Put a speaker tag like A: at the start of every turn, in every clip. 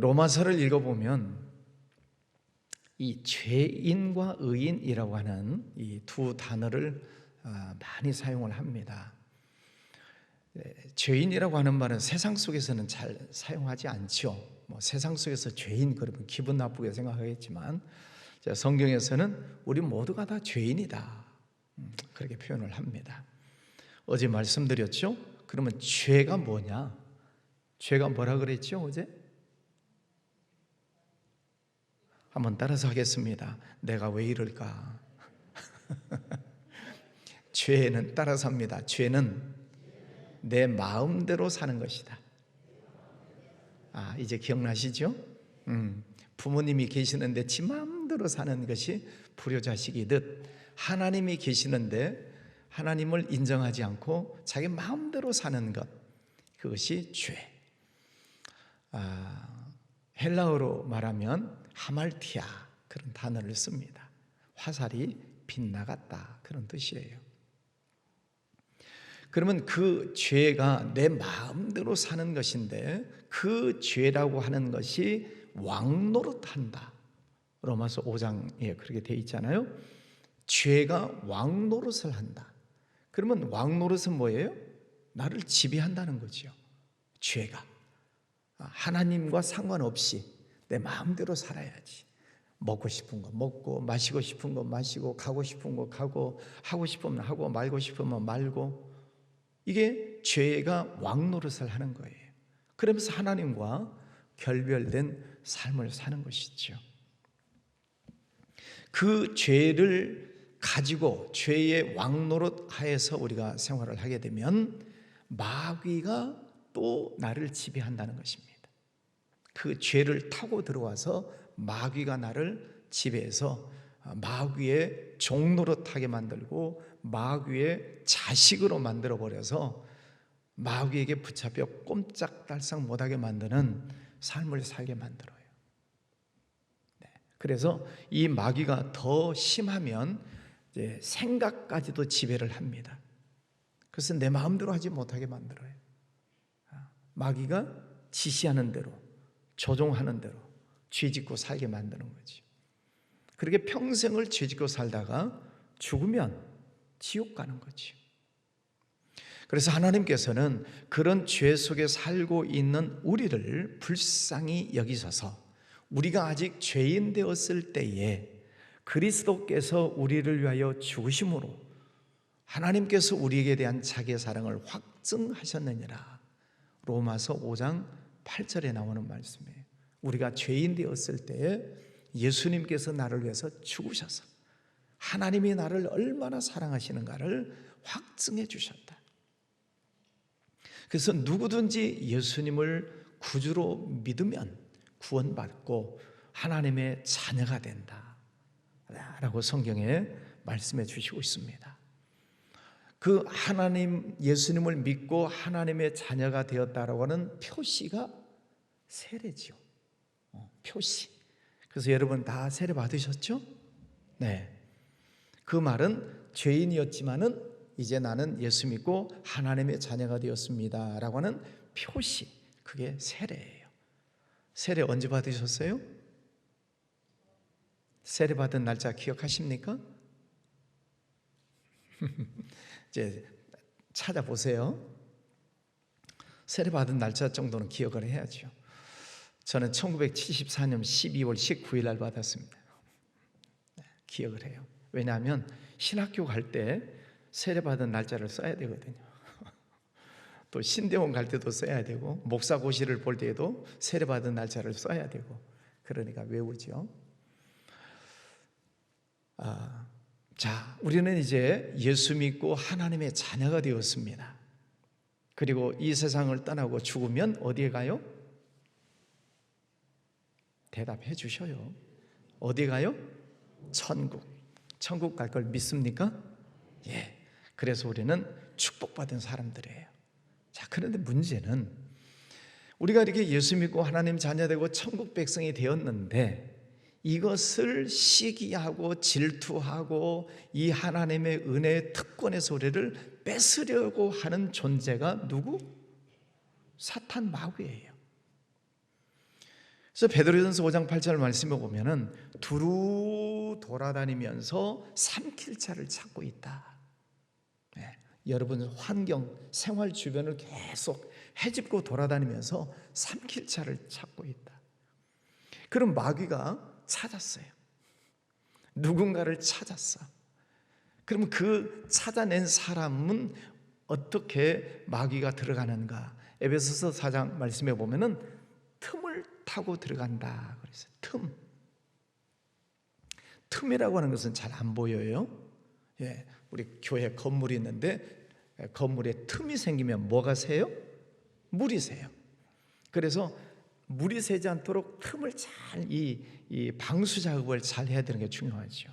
A: 로마서를 읽어보면 이 죄인과 의인이라고 하는 이 두 단어를 많이 사용을 합니다. 죄인이라고 하는 말은 세상 속에서는 잘 사용하지 않죠. 세상 속에서 죄인 그러면 기분 나쁘게 생각하겠지만 성경에서는 우리 모두가 다 죄인이다, 그렇게 표현을 합니다. 어제 말씀드렸죠. 그러면 죄가 뭐냐? 죄가 뭐라 그랬죠 어제? 한번 따라서 하겠습니다. 내가 왜 이럴까? 죄는 따라서 합니다. 죄는 내 마음대로 사는 것이다. 이제 기억나시죠? 부모님이 계시는데 지 마음대로 사는 것이 불효자식이듯, 하나님이 계시는데 하나님을 인정하지 않고 자기 마음대로 사는 것, 그것이 죄. 헬라어로 말하면 하말티아, 그런 단어를 씁니다. 화살이 빗나갔다, 그런 뜻이에요. 그러면 그 죄가 내 마음대로 사는 것인데, 그 죄라고 하는 것이 왕노릇한다. 로마서 5장에 그렇게 되어 있잖아요. 죄가 왕노릇을 한다. 그러면 왕노릇은 뭐예요? 나를 지배한다는 거죠. 죄가 하나님과 상관없이 내 마음대로 살아야지. 먹고 싶은 거 먹고, 마시고 싶은 거 마시고, 가고 싶은 거 가고, 하고 싶으면 하고, 말고 싶으면 말고, 이게 죄가 왕노릇을 하는 거예요. 그러면서 하나님과 결별된 삶을 사는 것이죠. 그 죄를 가지고 죄의 왕노릇 하에서 우리가 생활을 하게 되면 마귀가 또 나를 지배한다는 것입니다. 그 죄를 타고 들어와서 마귀가 나를 지배해서 마귀의 종노릇하게 만들고 마귀의 자식으로 만들어버려서 마귀에게 붙잡혀 꼼짝달싹 못하게 만드는 삶을 살게 만들어요. 그래서 이 마귀가 더 심하면 이제 생각까지도 지배를 합니다. 그래서 내 마음대로 하지 못하게 만들어요. 마귀가 지시하는 대로, 조종하는 대로 죄짓고 살게 만드는 거지. 그렇게 평생을 죄짓고 살다가 죽으면 지옥 가는 거지. 그래서 하나님께서는 그런 죄 속에 살고 있는 우리를 불쌍히 여기셔서 우리가 아직 죄인 되었을 때에 그리스도께서 우리를 위하여 죽으심으로 하나님께서 우리에게 대한 자기의 사랑을 확증하셨느니라. 로마서 5장 8절에 나오는 말씀이에요. 우리가 죄인 되었을 때에 예수님께서 나를 위해서 죽으셔서 하나님이 나를 얼마나 사랑하시는가를 확증해 주셨다. 그래서 누구든지 예수님을 구주로 믿으면 구원받고 하나님의 자녀가 된다 라고 성경에 말씀해 주시고 있습니다. 그 하나님, 예수님을 믿고 하나님의 자녀가 되었다라고 하는 표시가 세례지요. 표시. 그래서 여러분 다 세례 받으셨죠? 네. 그 말은 죄인이었지만은 이제 나는 예수 믿고 하나님의 자녀가 되었습니다 라고 하는 표시, 그게 세례예요. 세례 언제 받으셨어요? 세례 받은 날짜 기억하십니까? 이제 찾아보세요. 세례 받은 날짜 정도는 기억을 해야죠. 저는 1974년 12월 19일 날 받았습니다. 기억을 해요. 왜냐하면 신학교 갈 때 세례 받은 날짜를 써야 되거든요. 또 신대원 갈 때도 써야 되고, 목사고시를 볼 때에도 세례 받은 날짜를 써야 되고, 그러니까 외우죠. 자, 우리는 이제 예수 믿고 하나님의 자녀가 되었습니다. 그리고 이 세상을 떠나고 죽으면 어디에 가요? 대답해 주셔요. 어디 가요? 천국. 천국 갈 걸 믿습니까? 예. 그래서 우리는 축복받은 사람들이에요. 자, 그런데 문제는 우리가 이렇게 예수 믿고 하나님 자녀 되고 천국 백성이 되었는데 이것을 시기하고 질투하고 이 하나님의 은혜의 특권에서 우리를 뺏으려고 하는 존재가 누구? 사탄, 마귀예요. 그래서 베드로전서 5장 8절 말씀에 보면은 두루 돌아다니면서 삼킬 자를 찾고 있다. 네, 여러분 환경, 생활 주변을 계속 헤집고 돌아다니면서 삼킬 자를 찾고 있다. 그럼 마귀가 찾았어요. 누군가를 찾았어. 그럼 그 찾아낸 사람은 어떻게 마귀가 들어가는가? 에베소서 4장 말씀에 보면은 틈을 타고 들어간다 그래서 틈이라고 하는 것은 잘 안 보여요. 예, 우리 교회 건물이 있는데 건물에 틈이 생기면 뭐가 새요? 물이 새요. 그래서 물이 새지 않도록 틈을 잘 이 방수 작업을 잘 해야 되는 게 중요하죠.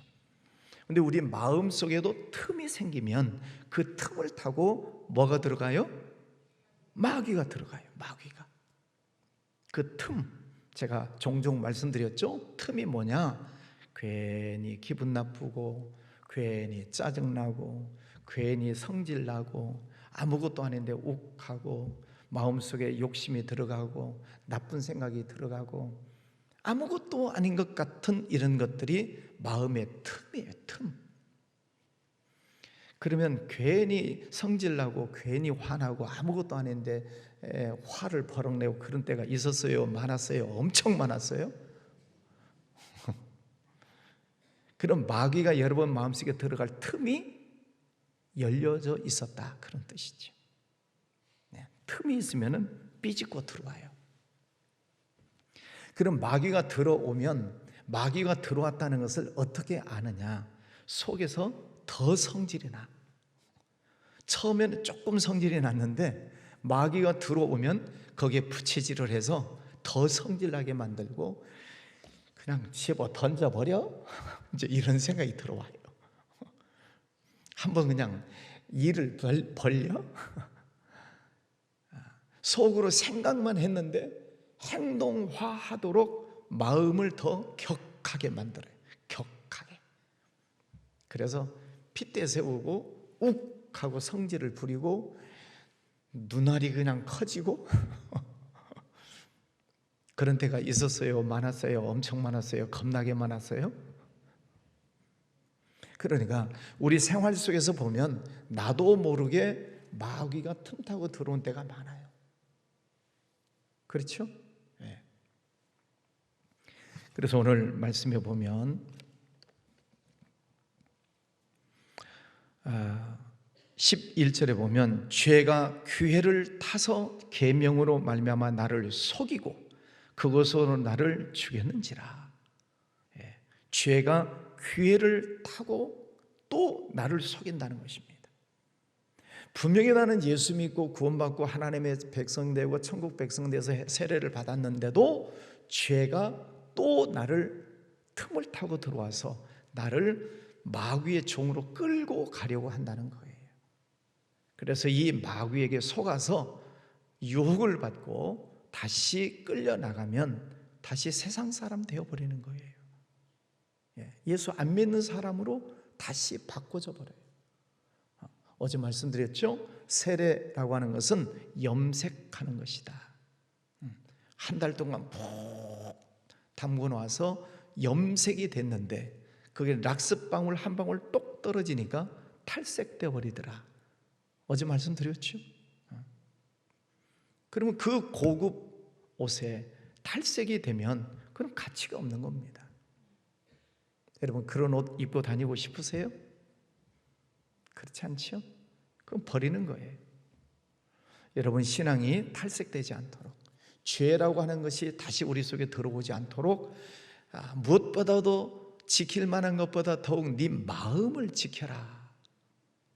A: 근데 우리 마음 속에도 틈이 생기면 그 틈을 타고 뭐가 들어가요? 마귀가 들어가요. 마귀가. 그 틈, 제가 종종 말씀드렸죠? 틈이 뭐냐? 괜히 기분 나쁘고 괜히 짜증나고 괜히 성질나고 아무것도 아닌데 욱하고 마음속에 욕심이 들어가고 나쁜 생각이 들어가고 아무것도 아닌 것 같은 이런 것들이 마음의 틈이에요. 틈. 그러면 괜히 성질나고 괜히 화나고 아무것도 아닌데 화를 버럭내고 그런 때가 있었어요? 많았어요? 엄청 많았어요? 그럼 마귀가 여러분 마음속에 들어갈 틈이 열려져 있었다 그런 뜻이죠. 네, 틈이 있으면 삐집고 들어와요. 그럼 마귀가 들어오면 마귀가 들어왔다는 것을 어떻게 아느냐? 속에서 더 성질이 나. 처음에는 조금 성질이 났는데 마귀가 들어오면 거기에 부채질을 해서 더 성질나게 만들고 그냥 집어 던져버려? 이제 이런 생각이 들어와요. 한번 그냥 일을 벌려? 속으로 생각만 했는데 행동화하도록 마음을 더 격하게 만들어요. 격하게. 그래서 핏대 세우고 욱하고 성질을 부리고 눈알이 그냥 커지고 그런 때가 있었어요? 많았어요? 엄청 많았어요? 겁나게 많았어요? 그러니까 우리 생활 속에서 보면 나도 모르게 마귀가 틈타고 들어온 때가 많아요. 그렇죠? 네. 그래서 오늘 말씀해 보면 11절에 보면 죄가 기회를 타서 계명으로 말미암아 나를 속이고 그것으로 나를 죽였는지라. 예, 죄가 기회를 타고 또 나를 속인다는 것입니다. 분명히 나는 예수 믿고 구원받고 하나님의 백성 되고 천국 백성 돼서 세례를 받았는데도 죄가 또 나를 틈을 타고 들어와서 나를 마귀의 종으로 끌고 가려고 한다는 거예요. 그래서 이 마귀에게 속아서 유혹을 받고 다시 끌려나가면 다시 세상 사람 되어버리는 거예요. 예수 안 믿는 사람으로 다시 바꿔져 버려요. 어제 말씀드렸죠? 세례라고 하는 것은 염색하는 것이다. 한 달 동안 푹 담고 나와서 염색이 됐는데 그게 락스방울 한 방울 똑 떨어지니까 탈색되어 버리더라. 어제 말씀드렸죠? 그러면 그 고급 옷에 탈색이 되면 그럼 가치가 없는 겁니다. 여러분 그런 옷 입고 다니고 싶으세요? 그렇지 않죠? 그럼 버리는 거예요. 여러분 신앙이 탈색되지 않도록 죄라고 하는 것이 다시 우리 속에 들어오지 않도록 무엇보다도 지킬 만한 것보다 더욱 네 마음을 지켜라.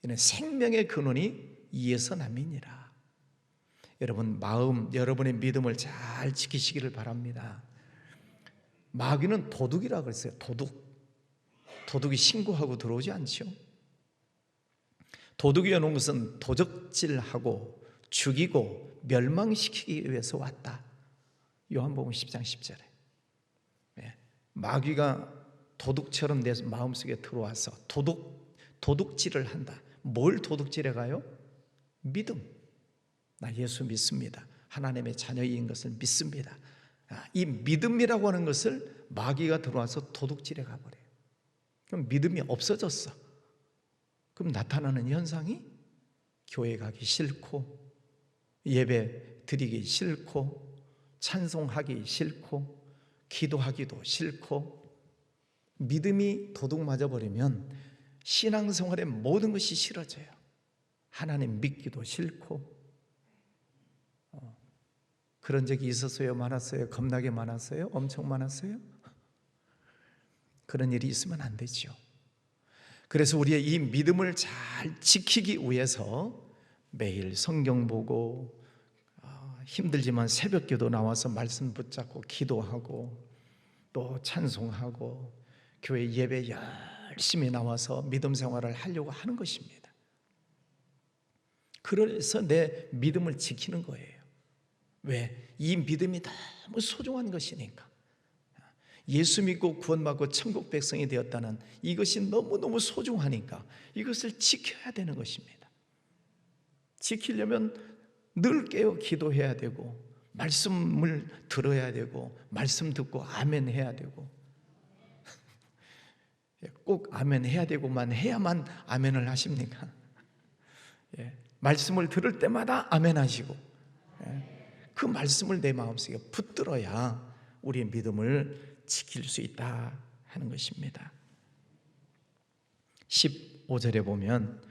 A: 이는 생명의 근원이 이에서 남이니라. 여러분 마음, 여러분의 믿음을 잘 지키시기를 바랍니다. 마귀는 도둑이라고 그랬어요. 도둑이 신고하고 들어오지 않죠. 도둑이 오는 것은 도적질하고 죽이고 멸망시키기 위해서 왔다. 요한복음 10장 10절에 마귀가 도둑처럼 내 마음속에 들어와서 도둑질을 한다. 뭘 도둑질해 가요? 믿음. 나 예수 믿습니다. 하나님의 자녀인 것을 믿습니다. 이 믿음이라고 하는 것을 마귀가 들어와서 도둑질해 가버려요. 그럼 믿음이 없어졌어. 그럼 나타나는 현상이 교회 가기 싫고, 예배 드리기 싫고, 찬송하기 싫고, 기도하기도 싫고, 믿음이 도둑 맞아버리면 신앙생활의 모든 것이 싫어져요. 하나님 믿기도 싫고. 그런 적이 있었어요? 많았어요? 겁나게 많았어요? 엄청 많았어요? 그런 일이 있으면 안 되죠. 그래서 우리의 이 믿음을 잘 지키기 위해서 매일 성경 보고, 힘들지만 새벽기도 나와서 말씀 붙잡고 기도하고, 또 찬송하고, 교회 예배 열심히 나와서 믿음 생활을 하려고 하는 것입니다. 그래서 내 믿음을 지키는 거예요. 왜? 이 믿음이 너무 소중한 것이니까. 예수 믿고 구원받고 천국 백성이 되었다는 이것이 너무너무 소중하니까 이것을 지켜야 되는 것입니다. 지키려면 늘 깨어 기도해야 되고, 말씀을 들어야 되고, 말씀 듣고 아멘 해야 되고, 꼭 아멘 해야 되고만 해야만 아멘을 하십니까? 말씀을 들을 때마다 아멘 하시고, 그 말씀을 내 마음속에 붙들어야 우리의 믿음을 지킬 수 있다 하는 것입니다. 15절에 보면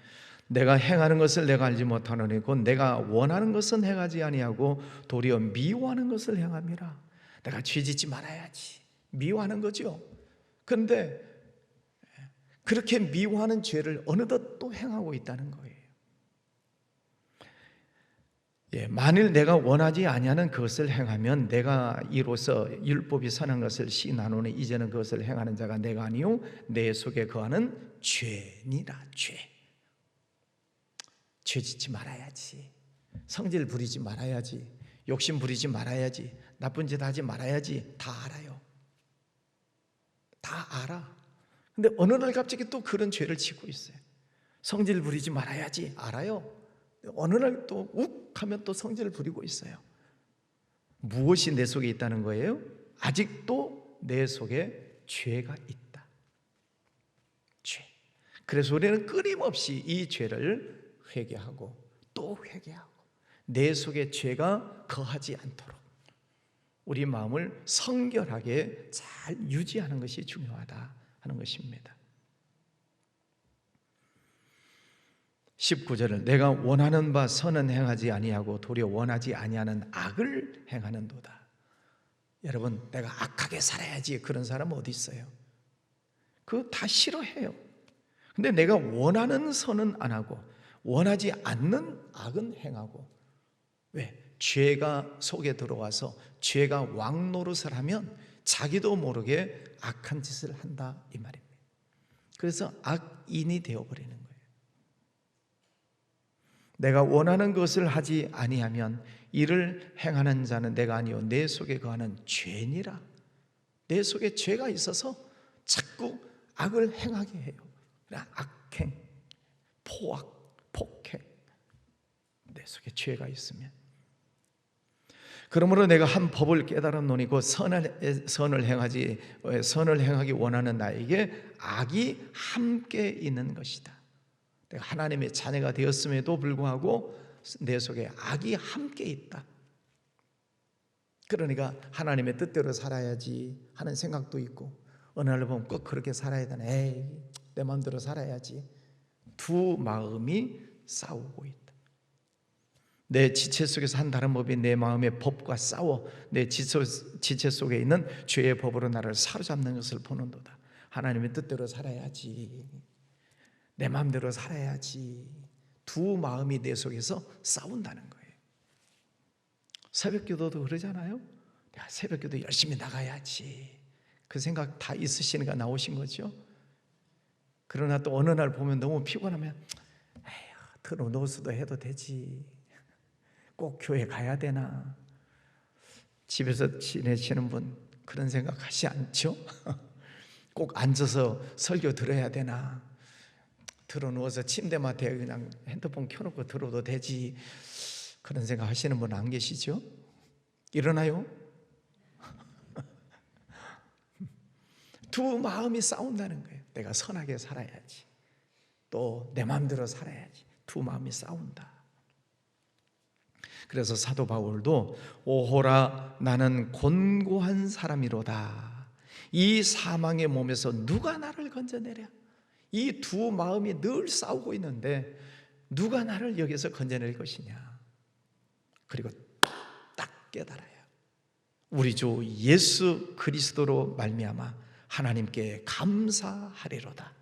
A: 내가 행하는 것을 내가 알지 못하노니 곧 내가 원하는 것은 행하지 아니하고 도리어 미워하는 것을 행함이라. 내가 죄짓지 말아야지, 미워하는 거죠. 그런데 그렇게 미워하는 죄를 어느덧 또 행하고 있다는 거예요. 만일 내가 원하지 아니하는 그것을 행하면 내가 이로써 율법이 선한 것을 시인하노니 이제는 그것을 행하는 자가 내가 아니요 내 속에 거하는 죄니라. 죄 짓지 말아야지, 성질 부리지 말아야지, 욕심 부리지 말아야지, 나쁜 짓 하지 말아야지, 다 알아요. 다 알아. 근데 어느 날 갑자기 또 그런 죄를 짓고 있어요. 성질 부리지 말아야지, 알아요. 어느 날 또 욱 하면 또 성질을 부리고 있어요. 무엇이 내 속에 있다는 거예요? 아직도 내 속에 죄가 있다. 죄. 그래서 우리는 끊임없이 이 죄를 회개하고 또 회개하고, 내 속에 죄가 거하지 않도록 우리 마음을 성결하게 잘 유지하는 것이 중요하다 하는 것입니다. 19절을 내가 원하는 바 선은 행하지 아니하고 도리어 원하지 아니하는 악을 행하는도다. 여러분, 내가 악하게 살아야지, 그런 사람 어디 있어요? 그거 다 싫어해요. 근데 내가 원하는 선은 안 하고 원하지 않는 악은 행하고. 왜? 죄가 속에 들어와서 죄가 왕노릇을 하면 자기도 모르게 악한 짓을 한다 이 말입니다. 그래서 악인이 되어버리는 거예요. 내가 원하는 것을 하지 아니하면 이를 행하는 자는 내가 아니요 내 속에 거하는 죄니라. 내 속에 죄가 있어서 자꾸 악을 행하게 해요. 악행, 포악, 폭행, 내 속에 죄가 있으면. 그러므로 내가 한 법을 깨달았노니 곧 선을 행하기 원하는 나에게 악이 함께 있는 것이다. 내가 하나님의 자녀가 되었음에도 불구하고 내 속에 악이 함께 있다. 그러니까 하나님의 뜻대로 살아야지 하는 생각도 있고, 어느 날 보면 꼭 그렇게 살아야 되나, 에이 내 마음대로 살아야지. 두 마음이 싸우고 있다. 내 지체 속에서 한 다른 법이 내 마음의 법과 싸워 내 지체 속에 있는 죄의 법으로 나를 사로잡는 것을 보는도다. 하나님의 뜻대로 살아야지, 내 마음대로 살아야지. 두 마음이 내 속에서 싸운다는 거예요. 새벽기도도 그러잖아요. 내가 새벽기도 열심히 나가야지, 그 생각 다 있으시니까 나오신 거죠. 그러나 또 어느 날 보면 너무 피곤하면 에휴, 들어놓고서도 해도 되지, 꼭 교회 가야 되나. 집에서 지내시는 분 그런 생각 하시지 않죠? 꼭 앉아서 설교 들어야 되나, 들어누워서 침대맡에 그냥 핸드폰 켜놓고 들어도 되지, 그런 생각 하시는 분 안 계시죠? 일어나요? 두 마음이 싸운다는 거예요. 내가 선하게 살아야지, 또 내 마음대로 살아야지. 두 마음이 싸운다. 그래서 사도 바울도 오호라 나는 곤고한 사람이로다. 이 사망의 몸에서 누가 나를 건져내랴. 이 두 마음이 늘 싸우고 있는데 누가 나를 여기서 건져낼 것이냐. 그리고 딱 깨달아요. 우리 주 예수 그리스도로 말미암아 하나님께 감사하리로다.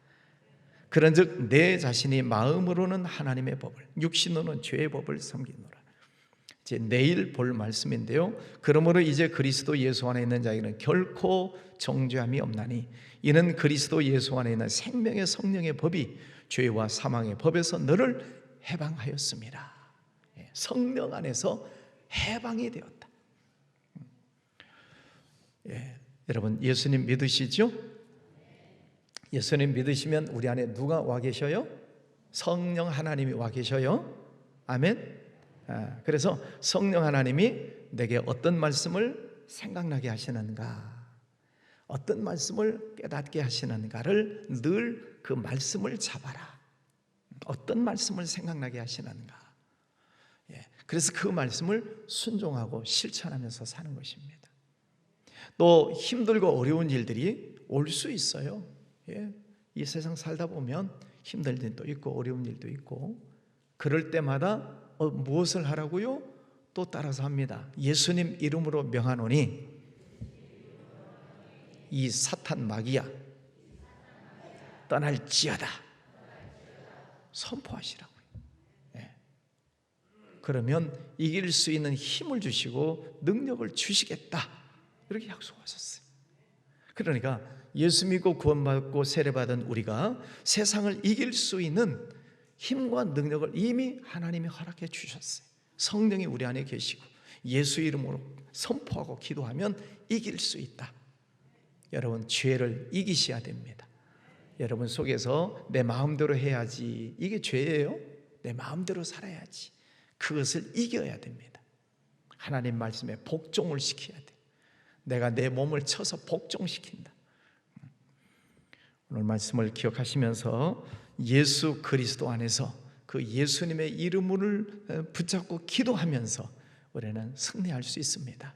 A: 그런즉 내 자신이 마음으로는 하나님의 법을, 육신으로는 죄의 법을 섬기노라. 이제 내일 볼 말씀인데요. 그러므로 이제 그리스도 예수 안에 있는 자에게는 결코 정죄함이 없나니 이는 그리스도 예수 안에 있는 생명의 성령의 법이 죄와 사망의 법에서 너를 해방하였습니다. 성령 안에서 해방이 되었다. 여러분 예수님 믿으시죠? 예수님 믿으시면 우리 안에 누가 와 계셔요? 성령 하나님이 와 계셔요. 아멘. 그래서 성령 하나님이 내게 어떤 말씀을 생각나게 하시는가, 어떤 말씀을 깨닫게 하시는가를 늘 그 말씀을 잡아라. 어떤 말씀을 생각나게 하시는가. 그래서 그 말씀을 순종하고 실천하면서 사는 것입니다. 또 힘들고 어려운 일들이 올 수 있어요. 이 세상 살다 보면 힘든 일도 있고 어려운 일도 있고, 그럴 때마다 무엇을 하라고요? 또 따라서 합니다. 예수님 이름으로 명하노니 이 사탄 마귀야 떠날지어다. 선포하시라고요. 그러면 이길 수 있는 힘을 주시고 능력을 주시겠다, 이렇게 약속하셨어요. 그러니까 예수 믿고 구원받고 세례받은 우리가 세상을 이길 수 있는 힘과 능력을 이미 하나님이 허락해 주셨어요. 성령이 우리 안에 계시고 예수 이름으로 선포하고 기도하면 이길 수 있다. 여러분 죄를 이기셔야 됩니다. 여러분 속에서 내 마음대로 해야지, 이게 죄예요. 내 마음대로 살아야지. 그것을 이겨야 됩니다. 하나님 말씀에 복종을 시켜야 돼. 내가 내 몸을 쳐서 복종시킨다. 오늘 말씀을 기억하시면서 예수 그리스도 안에서 그 예수님의 이름을 붙잡고 기도하면서 우리는 승리할 수 있습니다.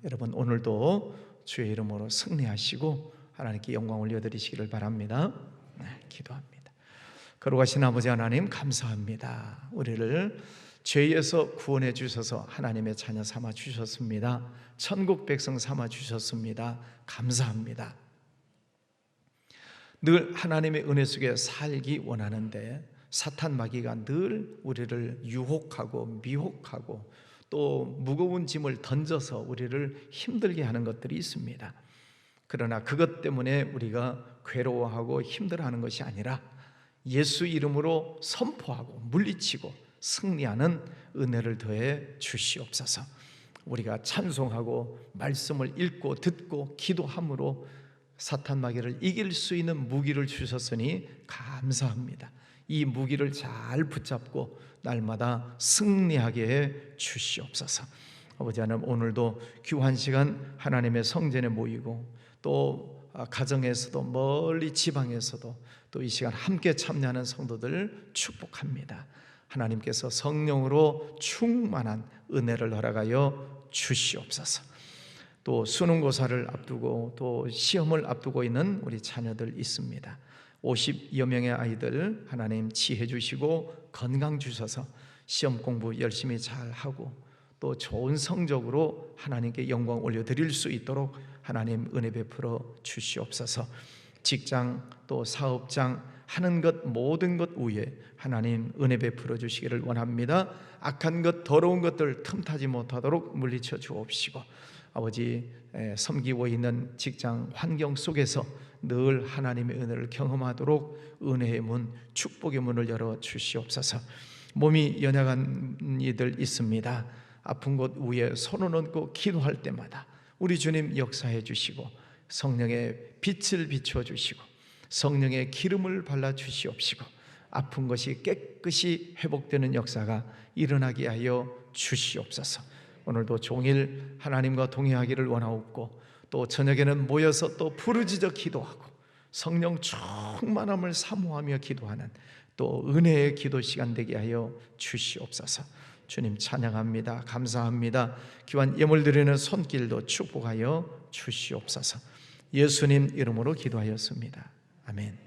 A: 여러분 오늘도 주의 이름으로 승리하시고 하나님께 영광 올려드리시기를 바랍니다. 기도합니다. 거룩하신 아버지 하나님 감사합니다. 우리를 죄에서 구원해 주셔서 하나님의 자녀 삼아 주셨습니다. 천국 백성 삼아 주셨습니다. 감사합니다. 늘 하나님의 은혜 속에 살기 원하는데 사탄 마귀가 늘 우리를 유혹하고 미혹하고 또 무거운 짐을 던져서 우리를 힘들게 하는 것들이 있습니다. 그러나 그것 때문에 우리가 괴로워하고 힘들어하는 것이 아니라 예수 이름으로 선포하고 물리치고 승리하는 은혜를 더해 주시옵소서. 우리가 찬송하고 말씀을 읽고 듣고 기도함으로 사탄 마귀를 이길 수 있는 무기를 주셨으니 감사합니다. 이 무기를 잘 붙잡고 날마다 승리하게 해 주시옵소서. 아버지 하나님 오늘도 귀한 시간 하나님의 성전에 모이고 또 가정에서도 멀리 지방에서도 또 이 시간 함께 참여하는 성도들 축복합니다. 하나님께서 성령으로 충만한 은혜를 허락하여 주시옵소서. 또 수능고사를 앞두고 또 시험을 앞두고 있는 우리 자녀들 있습니다. 50여 명의 아이들 하나님 지혜 주시고 건강 주셔서 시험 공부 열심히 잘하고 또 좋은 성적으로 하나님께 영광 올려드릴 수 있도록 하나님 은혜 베풀어 주시옵소서. 직장 또 사업장 하는 것 모든 것 위에 하나님 은혜 베풀어 주시기를 원합니다. 악한 것 더러운 것들 틈타지 못하도록 물리쳐 주옵시고 아버지 섬기고 있는 직장 환경 속에서 늘 하나님의 은혜를 경험하도록 은혜의 문, 축복의 문을 열어 주시옵소서. 몸이 연약한 이들 있습니다. 아픈 곳 위에 손을 얹고 기도할 때마다 우리 주님 역사해 주시고 성령의 빛을 비추어 주시고 성령의 기름을 발라 주시옵시고 아픈 것이 깨끗이 회복되는 역사가 일어나게 하여 주시옵소서. 오늘도 종일 하나님과 동행하기를 원하옵고 또 저녁에는 모여서 또 부르짖어 기도하고 성령 충만함을 사모하며 기도하는 또 은혜의 기도 시간 되게 하여 주시옵소서. 주님 찬양합니다. 감사합니다. 귀한 예물 드리는 손길도 축복하여 주시옵소서. 예수님 이름으로 기도하였습니다. 아멘.